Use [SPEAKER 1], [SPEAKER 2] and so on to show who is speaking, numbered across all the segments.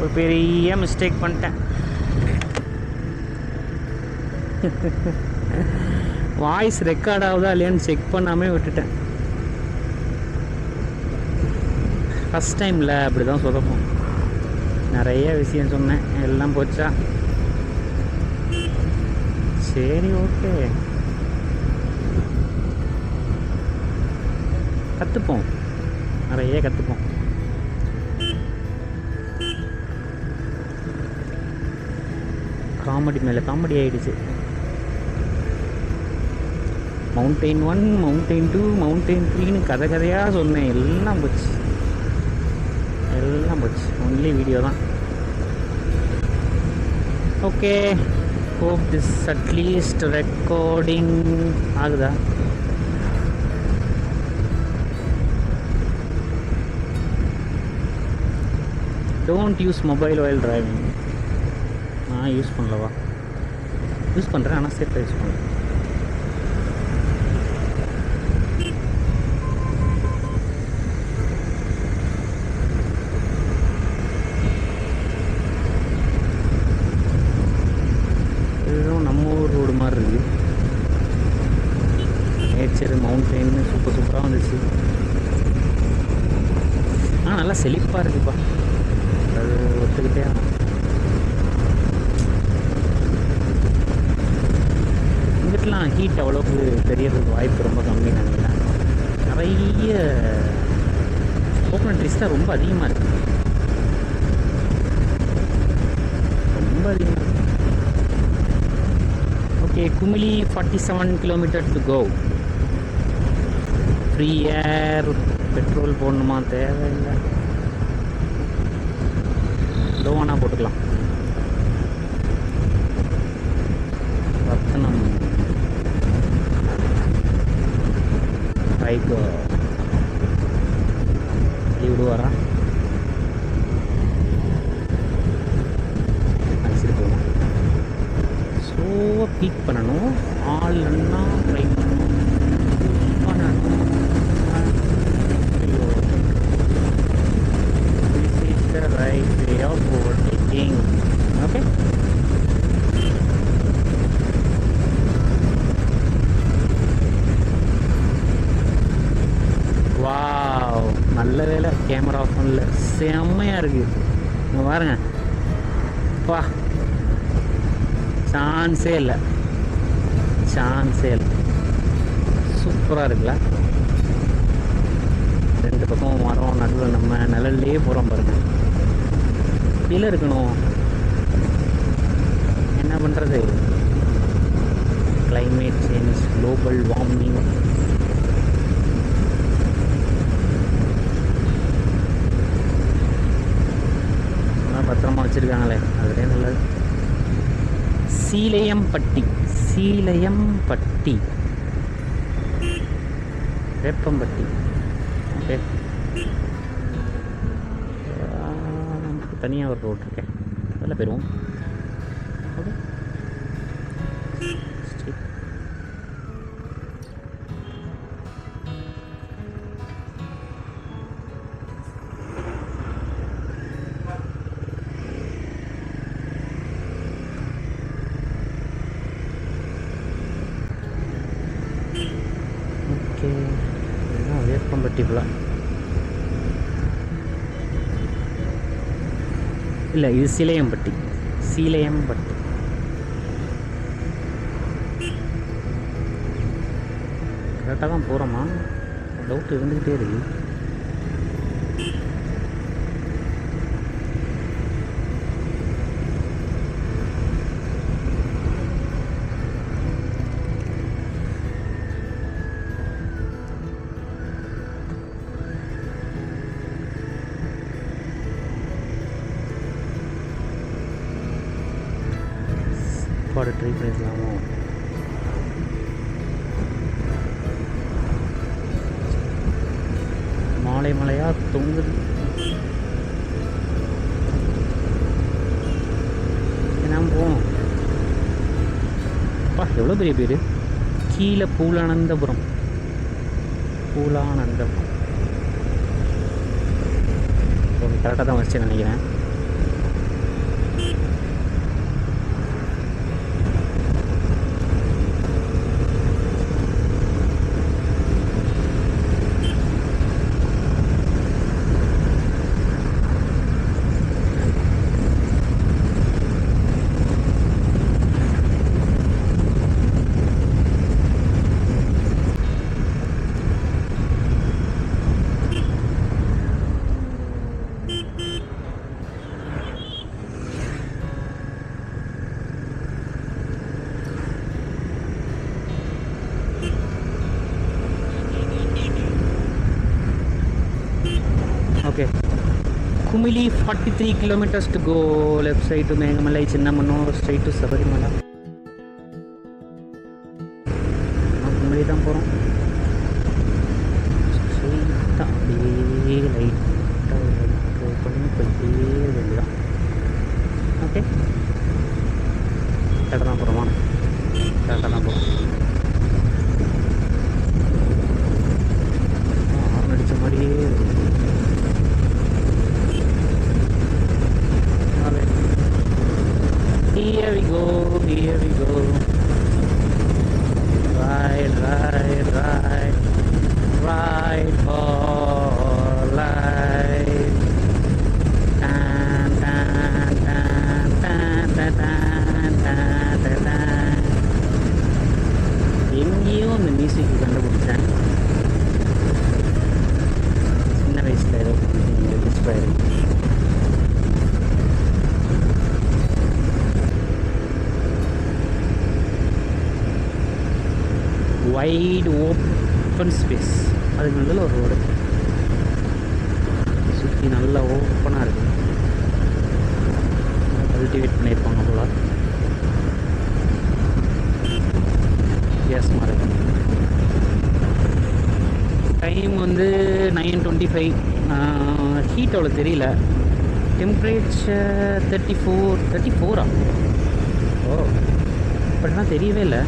[SPEAKER 1] ஒரு பெரிய மிஸ்டேக் பண்ணிட்டேன். வாய்ஸ் ரெக்கார்ட் ஆகுதா இல்லையான்னு செக் பண்ணாமே விட்டுட்டேன். ஃபஸ்ட் டைமில் அப்படி தான் சொதப்போம். நிறைய விஷயம் சொன்னேன், எல்லாம் போச்சா. சரி, ஓகே, கற்றுப்போம், நிறைய கற்றுப்போம். காமெடி மேலே காமெடி ஆகிடுச்சு. மவுண்டெயின் 1, மவுண்டெயின் 2, மவுண்டெயின் 3ன்னு கதையாக சொன்னேன். எல்லாம் போச்சு, எல்லாம் போச்சு. ஒன்லி வீடியோ தான். Okay, hope this at least recording ஆகுதா? டோன்ட் யூஸ் மொபைல் while டிரைவிங். நான் யூஸ் பண்ணலவா? யூஸ் பண்ணுறேன், ஆனால் சேஃபாக யூஸ் பண்ணுறேன். இதுவும் நம்ம ஊர் ரோடு மாதிரி இருக்குது. நேச்சர், மவுண்டெயின் சூப்பராக வந்துச்சு. நல்லா செழிப்பாக இருக்குப்பா, அது ஒத்துக்கிட்டே. இங்கிட்டலாம் ஹீட் அவ்வளோக்கு தெரியறதுக்கு வாய்ப்பு ரொம்ப கம்மி நினைக்கிறேன். நிறைய கோகனட் ட்ரீஸ் தான் ரொம்ப அதிகமாக இருக்குது, ரொம்ப அதிகமாக இருக்குது. Okay, Kumily 47 kilometre to go. Free air, petrol போடணுமா? தேவையில்லை, லோவானா போட்டுக்கலாம். ரத்தனம் பைக்கு விடுவாரா? அடிச்சுட்டு போகணும். ஸோ பீக் பண்ணணும், ஆள்னா ட்ரை பண்ணணும். Right way of overtaking. Okay. Wow, நல்ல வேலை கேமரா ஆஃப் பண்ணல. செம்மையாக இருக்குது. இங்கே பாருங்க, வா, சான்ஸே இல்லை, சான்ஸே இல்லை. சூப்பராக இருக்குல்ல? ரெண்டு பக்கம் மரம், நடுவில் நம்ம நிழல்லே போகிறோம் பாருங்கள். இப்படிலாம் இருக்கணும், என்ன பண்ணுறது? Climate change, global warming. பத்திரமா வச்சுருக்காங்களே, அதுலேயே நல்லது. சீலையம்பட்டி, சீலையம்பட்டி, வேப்பம்பட்டி. ஓகே, தனியாக ஒரு ரோடு இருக்கேன், அதில் போயிடுவோம். ஓகே, ஓகே, இதுதான் வேப்பம்பட்டி ஃபுல்லாக. இல்லை, இது சீலையம்பட்டி, சீலையம்பட்டி. கரெக்டாக தான் போகிறோமா? டவுட் இருந்துக்கிட்டே இருக்கு. சாப்பாடு ட்ரை பண்ணிக்கலாமோ? மாலை மலையாக தொங்குது. நாம் போவோம். அப்பா, எவ்வளோ பெரிய பேர்! கீழே பூலானந்தபுரம், பூலானந்தபுரம். கரெக்டாக தான் வச்சு நினைக்கிறேன். Okay. Kumily 43 kilometers to go. Left side to Meghamalai, Chinnamanur, straight to Sabarimala. Kumily தான் போகிறோம். ஸ்ட்ரைட்டாக அப்படியே லைட்டாக பண்ணி போயிட்டே வேண்டியதான். ஓகே, கரெக்டாக தான் போகிறோமா? கரெக்டாக தான் போகிறோம். ஹார்ன் அடித்த மாதிரியே here we go, here we go. Ride, ride, ride, ride for life. Tan, tan, tan, tan, tan, tan, tan, tan, tan. எங்கேயோ அந்த மியூசிக் கண்டுபிடிச்சேன். சின்ன வயசில் ஏதோ இன்ஸ்பைரிங். வைட் ஓப்பன் ஸ்பேஸ், அதுக்கு நல்ல ஒரு ரோடு, சுற்றி நல்லா ஓப்பனாக இருக்குது. கல்டிவேட் பண்ணியிருப்பாங்க போல. எஸ் மாதிரி டைம் வந்து 9:25. ஹீட் அவ்வளோ தெரியல. டெம்பரேச்சர் 34. ஓ, அப்படின்னா தெரியவே இல்லை.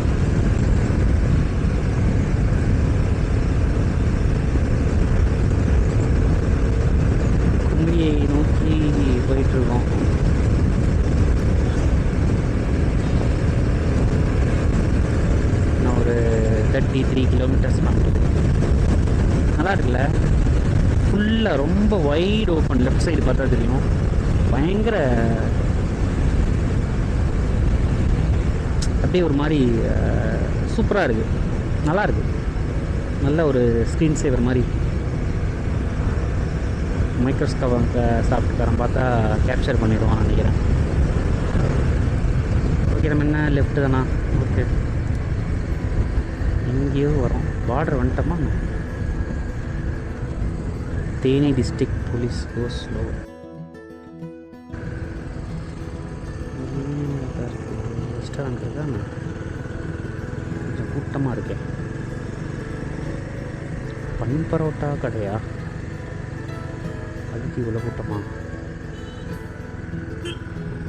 [SPEAKER 1] குமிலியை நோக்கி போயிட்டுருக்கோம். நான் ஒரு 33 kilometers பண்ணுறேன். நல்லா இருக்குல்ல? ஃபுல்லாக ரொம்ப வைட் ஓப்பன். லெஃப்ட் சைடு பார்த்தா தெரியும். பயங்கர அப்படியே ஒரு மாதிரி சூப்பராக இருக்குது. நல்லாயிருக்கு. நல்ல ஒரு ஸ்க்ரீன் சேவர் மாதிரி. மைக்ரோஸ்கோப் சாஃப்ட்வேர் பார்த்தா கேப்சர் பண்ணிடுவான் நினைக்கிறேன். ஓகே, நம்ம என்ன லெஃப்ட்டு தானா? ஓகே, எங்கேயோ வரோம். பார்டர் வந்துட்டோமா? Theni district police go slow. Restaurant தான் கொஞ்சம் கூட்டமாக இருக்கேன். பன் பரோட்டா கடையா? அதுக்கு இவ்வளோ கூட்டமா?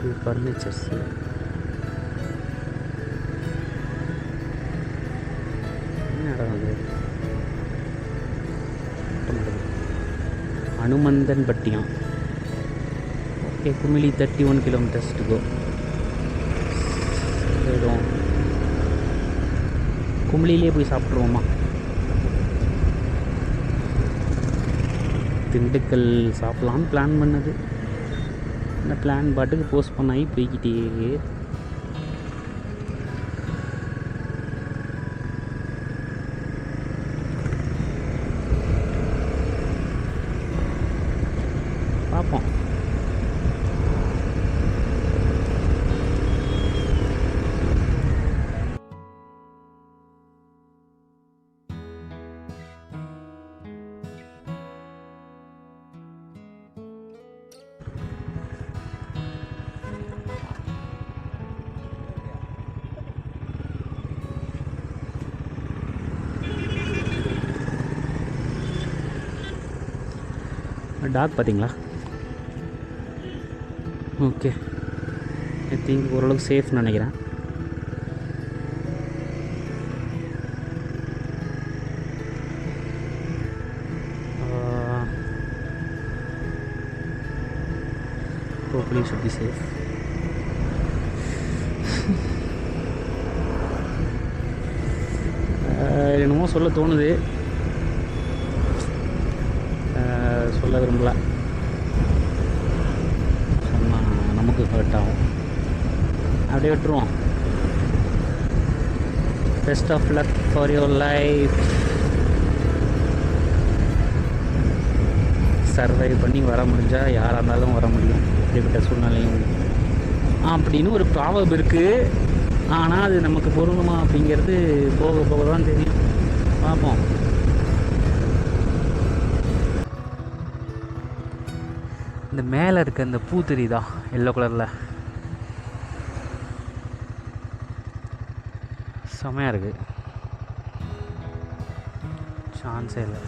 [SPEAKER 1] இது ஃபர்னிச்சர்ஸு. என்ன இடம் அது? Hanumanthan Pattiyam. Okay, Kumily 31 kilometers to go. போயிடுவோம். குமிலிலே போய் சாப்பிட்ருவோமா? திண்டுக்கல் சாப்பிட்லான்னு பிளான் பண்ணது. இந்த பிளான் பாட்டுக்கு போஸ்ட் பண்ணாகி போய்கிட்டே. பார்ப்போம். டாக் பார்த்தீங்களா? ஓகே, ஐ திங்க் ஓரளவுக்கு சேஃப்னு நினைக்கிறேன். hopefully should be safe. என்னமோ சொல்ல தோணுது, சொல்ல விரும்பல. சொன்னால் நமக்கு ஹர்ட் ஆகும். அப்படியே விட்டுருவோம். Best of luck for your life. Survive பண்ணி வர முடிஞ்சால் யாராக இருந்தாலும் வர முடியும், இப்படிப்பட்ட சூழ்நிலையும் அப்படின்னு ஒரு ப்ராபப் இருக்குது. ஆனால் அது நமக்கு பொருந்துமா அப்படிங்கிறது போக போக தான் தெரியும். பார்ப்போம். இந்த மேலே இருக்க இந்த பூ தெரியுதா எல்லோ கலரில், செமையாக இருக்குது. சான்ஸே இல்லை.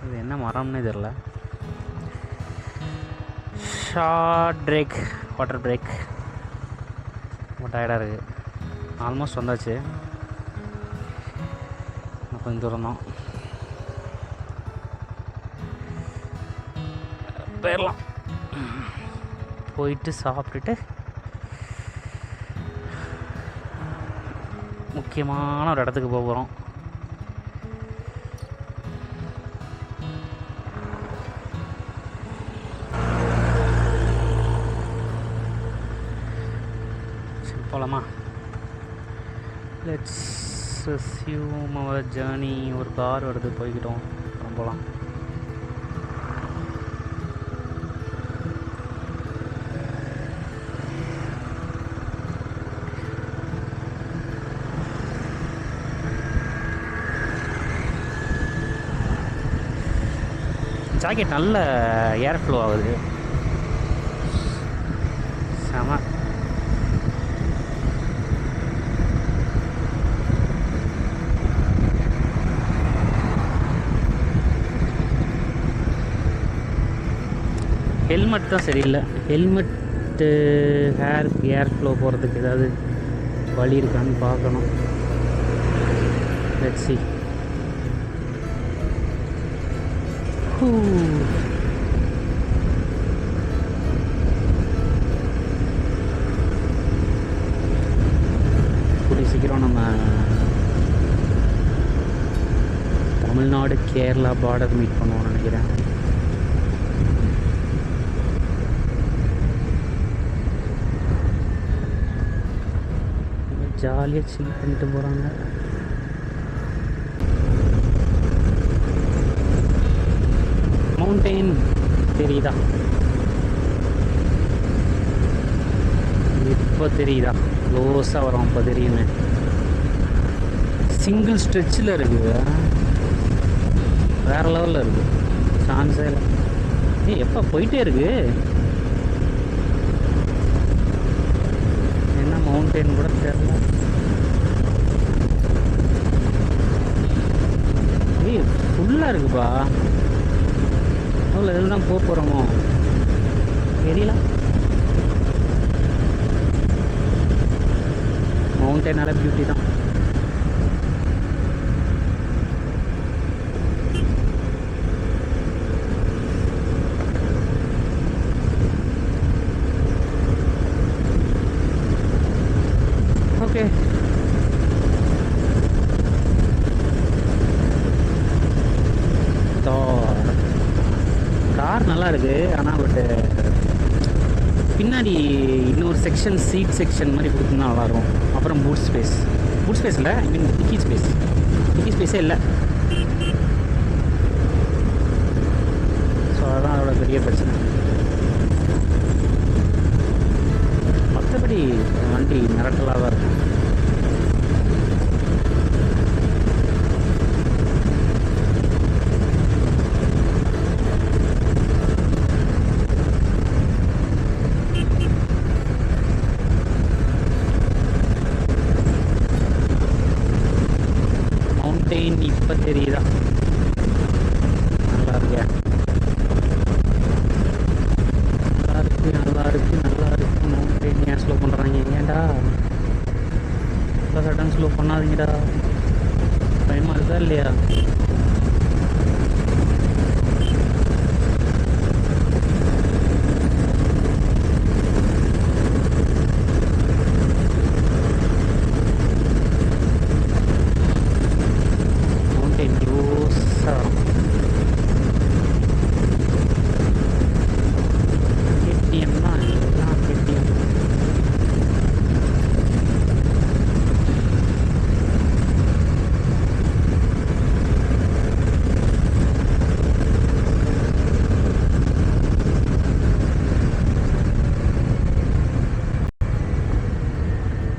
[SPEAKER 1] இது என்ன மரம்னே தெரில. Short break, water break. ரொம்ப டயர்டாக இருக்குது. ஆல்மோஸ்ட் வந்தாச்சு. கொஞ்சம் தூரம் தான் போயிடலாம். போயிட்டு சாப்பிட்டுட்டு முக்கியமான ஒரு இடத்துக்கு போக போகிறோம். போகலாமா? Let's assume our journey. ஒரு கார் வருது, போய்கிட்டோம். போகலாம். ஜாக்கெட் நல்ல ஏர் ஃப்ளோ ஆகுது, செம. ஹெல்மெட் தான் சரியில்லை. ஹெல்மெட்டு ஏர் ஃப்ளோ போகிறதுக்கு ஏதாவது வழி இருக்கான்னு பார்க்கணும். Let's see. கூடிய சீக்கிரம் நம்ம தமிழ்நாடு கேரளா பார்டர் மீட் பண்ணுவோம்னு நினைக்கிறேன். ஜாலியாக சில் பண்ணிட்டு போகிறாங்க. மவுண்டெயின் தெரியுதா? இப்போ தெரியுதா? க்ளோஸாக வரும், அப்போ தெரியுமே. சிங்கிள் ஸ்ட்ரெச்சில் இருக்குது, வேறு லெவலில் இருக்குது. சான்ஸே இல்லை. எப்போ போயிட்டே இருக்கு. என்ன மவுண்டெயின் கூட தெரியல. ஃபுல்லாக இருக்குப்பா. அவ்வளோ இதில் தான் போக போகிறோமோ தெரியல. மவுண்டெயினால பியூட்டி தான். ஓகே, கார் நல்லா இருக்குது. ஆனால் பட்டு பின்னாடி இன்னொரு செக்ஷன், சீட் செக்ஷன் மாதிரி கொடுத்தோம்னா நல்லாயிருக்கும். அப்புறம் பூட் ஸ்பேஸ் இல்லை, ஐ மீன் டிக்கி ஸ்பேஸே இல்லை. ஸோ அதுதான் அதோட பெரிய பிரச்சனை. மற்றபடி வண்டி மிரட்டலாக தான் இருக்கும். இப்போ தெரியுதா? நல்லா இருக்கியா? நல்லா இருக்கு. மவுண்டெயின் ஏன் ஸ்லோ பண்ணுறாங்க? ஏன்டா இப்போ சடன் ஸ்லோ பண்ணாதீங்கடா. பயமாக இருக்கா இல்லையா?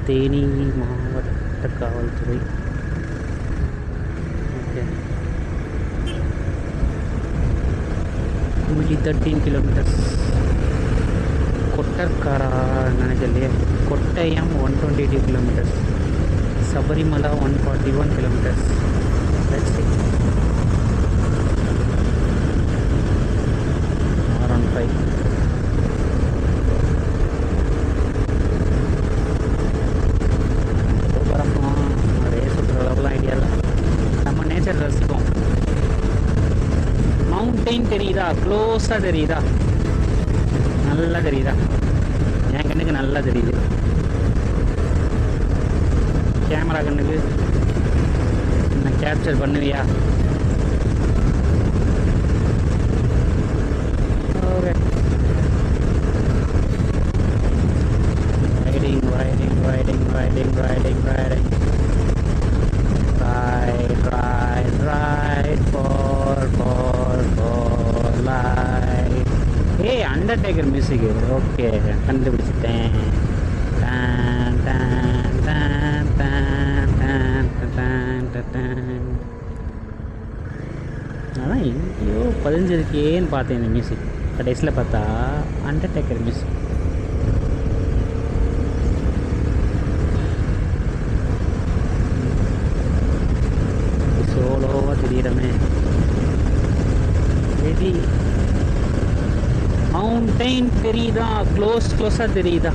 [SPEAKER 1] தேனி மாவட்ட காவல்துறை. Okay, Kumily 13 kilometres. கொட்டர்காரா நினைக்கலையே. Kottayam 122 kilometres. Sabarimala 141 kilometres. R15 பறக்கும். அதே சுற்றுற அளவுலாம் ஐடியா இல்லை. நம்ம நேச்சர் ரசிப்போம். மவுண்டெயின் தெரியுதா? க்ளோஸாக தெரியுதா? நல்லா தெரியுதா? என் கண்ணுக்கு நல்லா தெரியுது. கேமரா கண்ணுக்கு என்ன கேப்சர் பண்ணுவியா? Okay. Riding riding riding riding riding riding right right right for life. ஏய், அண்டர்டேக்கர் மியூசிக். ஓகே, கண்டுபிடிச்சிட்டேன். டான் டான் டான் டான் டான் டான் டான். அதான் எங்கேயோ பதிஞ்சிருக்கேன்னு பார்த்தேன் இந்த மியூசிக். கடைசியில் பார்த்தா அண்டர்டேக்கர் மியூசிக். சோலோவாக தெரியுறமே. ரெடி. மவுண்டெயின் தெரியுதா? க்ளோஸாக தெரியுதா?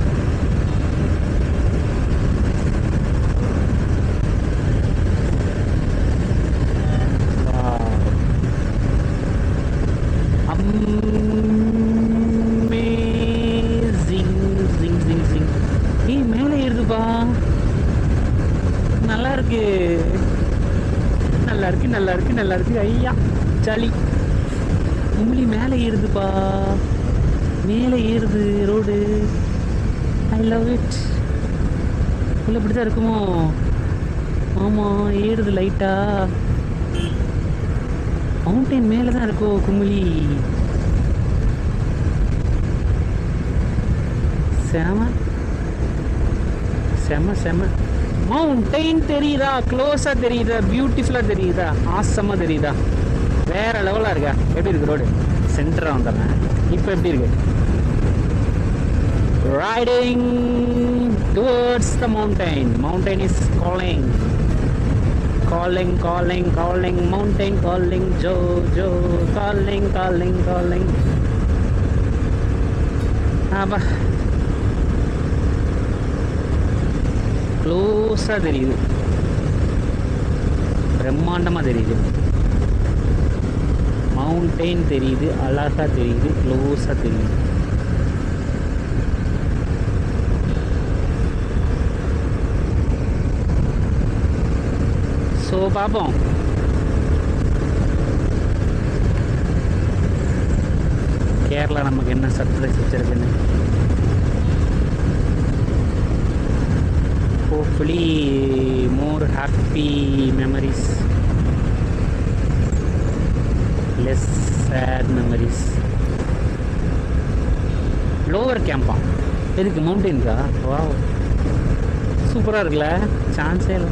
[SPEAKER 1] மேலே ஏறுதுப்பா. நல்லா இருக்கு, நல்லா இருக்கு, நல்லா இருக்கு, நல்லா இருக்கு. ஐயா சளி. குமிளி மேலே ஏறுதுப்பா. மேலே ஏறுது ரோடு. I love it. உள்ள இப்படி தான் இருக்குமோ? ஆமாம், ஏறுது லைட்டா. மவுண்டைன் மேலே தான் இருக்கோ குமிளி. செம செம செம. மவுண்டைன் தெரியுதா? க்ளோஸாக தெரியுதா? பியூட்டிஃபுல்லாக தெரியுதா? ஆசமாக தெரியுதா? வேற லெவலாக இருக்கா? எப்படி இருக்கு ரோடு? சென்டராக வந்துடுறேன். இப்போ எப்படி இருக்கு? Riding towards the mountain. Mountain is calling calling calling calling mountain calling jojo calling calling calling. அப்பா க்ளோஸாக தெரியுது. பிரம்மாண்டமாக தெரியுது. மவுண்டெயின் தெரியுது, அழகாக தெரியுது, க்ளோஸாக தெரியுது. ஸோ பார்ப்போம். கேரளா நமக்கு என்ன சர்ப்ரைஸ் வச்சிருக்குன்னு. Hopefully more happy memories, less sad memories. Lower கேம்பா எதுக்கு? மவுண்டெயின்கா? வா, சூப்பராக இருக்குல்ல? சான்ஸே இல்லை.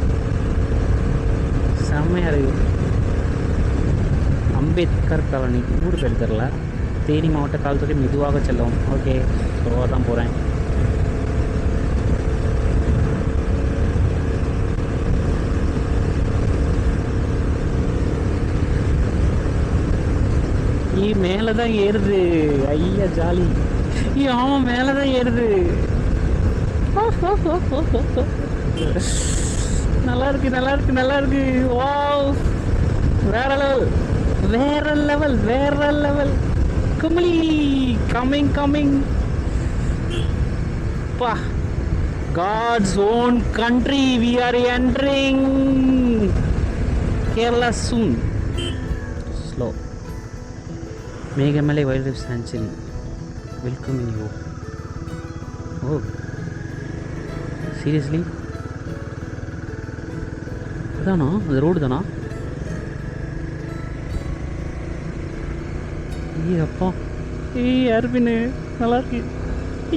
[SPEAKER 1] செம்மையாக இருக்குது. அம்பேத்கர் காலனி ஊர் பேர் தெரில. தேனி மாவட்ட காவல்துறை மெதுவாக செல்லவும். ஓகே, ஸ்லோவாக தான் போகிறேன். மேலே தான் ஏறுது. ஐயா ஜாலி. ஆமாம், மேலே தான் ஏறுது. நல்லா இருக்கு, நல்லா இருக்கு, நல்லா இருக்கு. வாவ், வேற லெவல், வேற லெவல், வேற லெவல். Kumily coming coming. பா, God's own country. We are entering Kerala soon. Slow. Meghamalai wild life sanctuary welcoming you. ஓ, சீரியஸ்லி? அதானா அந்த ரோடு தானா? ஏய் அப்பா, ஏய் அர்பின், நல்லா இருக்கு.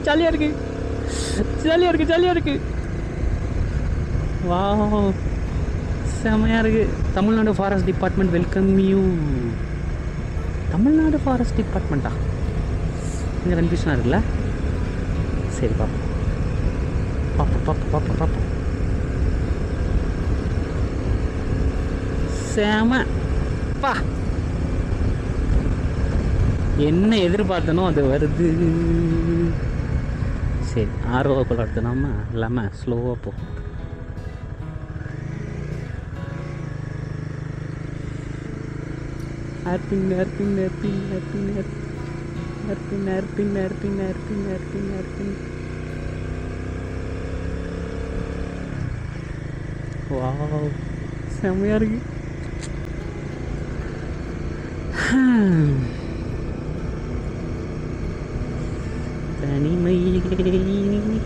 [SPEAKER 1] ஜாலியாக இருக்கு, ஜாலியாக இருக்கு, ஜாலியாக இருக்கு. வா, செமையாக இருக்கு. Tamil Nadu forest department welcome you. Tamil Nadu forest டிபார்ட்மெண்ட்டா? இங்கே கன்ஃபியூஷனாக இருக்குல்ல. சரி பார்ப்போம் பார்ப்போம் பார்ப்போம் பார்ப்போம் பார்ப்போம். சேம பா, என்ன எதிர்பார்த்தனோ அது வருது. சரி, ஆர்வக்குள்ள எடுத்துனாம இல்லாமல் ஸ்லோவாக போ. Hairpin hairpin hairpin hairpin hairpin hairpin hairpin hairpin hairpin hairpin. Wow, செம்மையாக இருக்கு. தனிமையிலே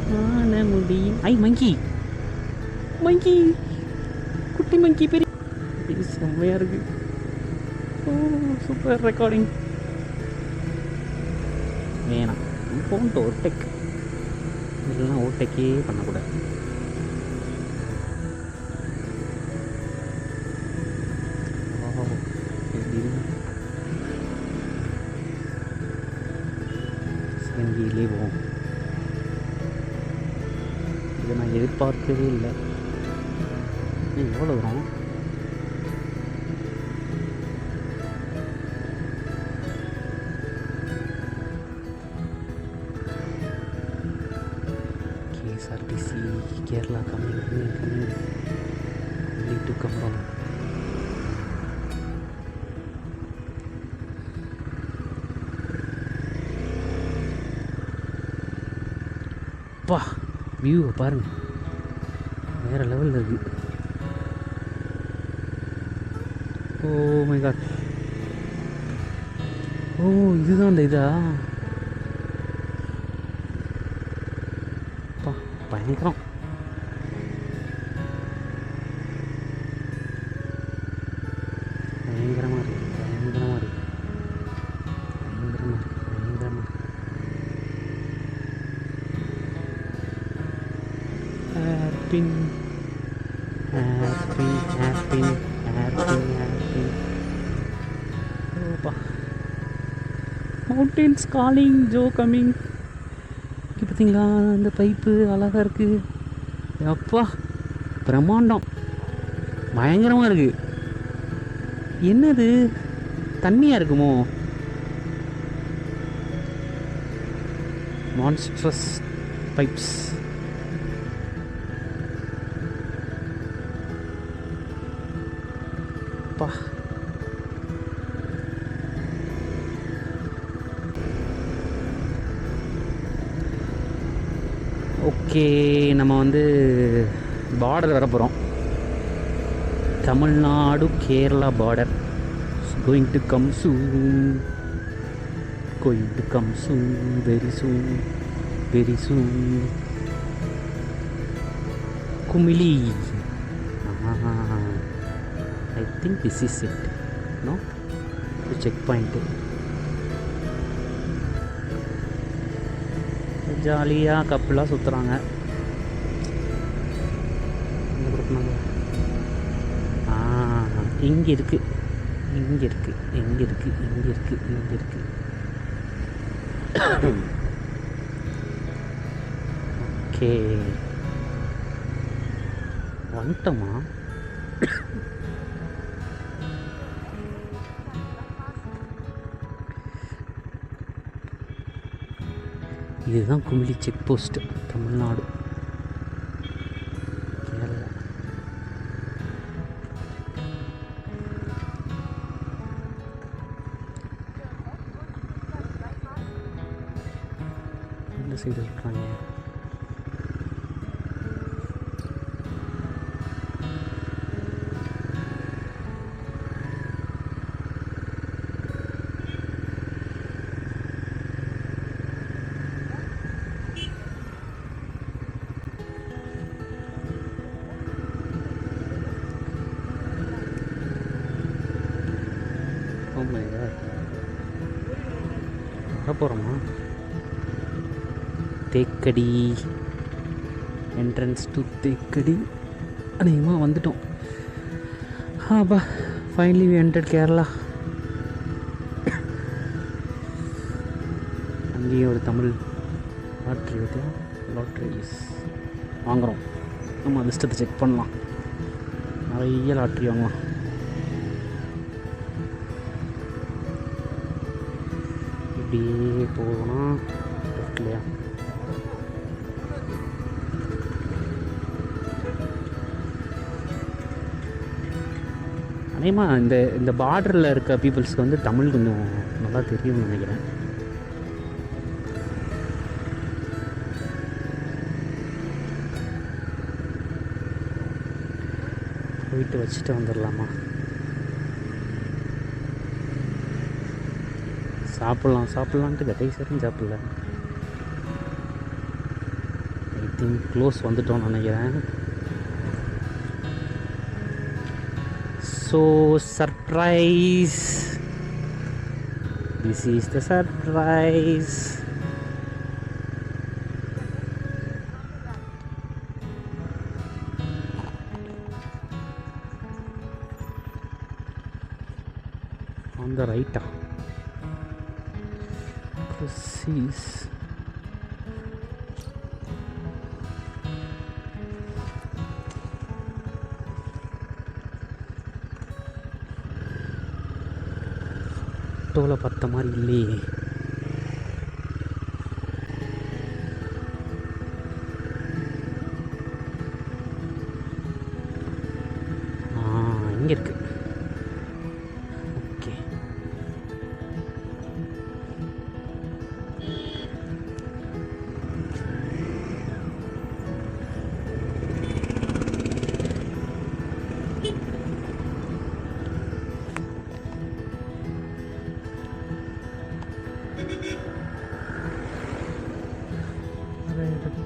[SPEAKER 1] காண முடியும். ஐ மங்கி, மங்கி, குட்டி மங்கி, பெரிய செம்மையாக இருக்கு. ஓ சூப்பர் ரெக்கார்டிங். வேணாம், ஃபோன்ட்டு ஓட்டெக் இதெல்லாம் ஓட்டெக்கே பண்ணக்கூடாது. சிவங்கியிலே போவோம். இதை நான் எதிர்பார்க்கவே இல்லை. எவ்வளோ தூரம்? KSRTC Kerala coming need to come down. பா, வியூவை பாருங்க, வேற லெவலில் இருக்கு. Oh my God. ஓ இதுதான் அந்த இதா? பா பயங்கரம். பயங்கரமாக இருக்கு, பயங்கரமாக இருக்கு, பயங்கரமாக இருக்கு, பயங்கரமாக இருக்கு. Hairpin hairpin hairpin hairpin hairpin. ஓப்பா, மவுண்டன்ஸ் காலிங், ஜோ கம்மிங். இங்கே பார்த்தீங்களா அந்த பைப்பு அழகாக இருக்குது. அப்பா பிரம்மாண்டம், பயங்கரமாக இருக்குது. என்னது தண்ணியாக இருக்குமோ? Monstrous pipes. அப்பா ஓகே, நம்ம வந்து பார்டர் வர போகிறோம். Tamil Nadu Kerala border going to come soon, going to come soon, very soon, very soon. குமிலி. I think this is it, no? The checkpoint. ஜாலியாக கப்பலாக சுற்றுறாங்க. இங்கே இருக்குது, இங்கே இருக்குது, எங்கே இருக்குது, இங்கே இருக்குது, இங்கே இருக்குது. ஓகே வந்துட்டோமா? இதுதான் குமிலி செக் போஸ்ட், தமிழ்நாடு கேரளா. இந்த சைடு இருக்காங்க. போகிறோமா? Thekkady entrance to Thekkady. அநேகமாக வந்துட்டோம். ஆப்பா, ஃபைனலி வி என்டர்ட் கேரளா. இங்கேயும் ஒரு தமிழ் லாட்ரி பார்த்தியா, லாட்ரிஸ் வாங்குகிறோம். நம்ம அதிர்ஷ்டத்தை செக் பண்ணலாம். நிறைய லாட்ரி வாங்கலாம். இப்படியே போகணும் இல்லையா? அதேமாக இந்த பார்டரில் இருக்க பீப்புள்ஸ்க்கு வந்து தமிழ் கொஞ்சம் நல்லா தெரியும்னு நினைக்கிறேன். போயிட்டு வச்சுட்டு வந்துடலாமா? சாப்பிட்லான்ட்டு கடைசி சாப்பிடல. ஐ திங்க் க்ளோஸ் வந்துட்டோம்னு நினைக்கிறேன். So surprise, this is the surprise. on the right. Proceeds. ஃபோட்டோவில் பார்த்த மாதிரி இல்லையே. இங்கே இருக்கு. Okay,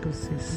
[SPEAKER 1] to this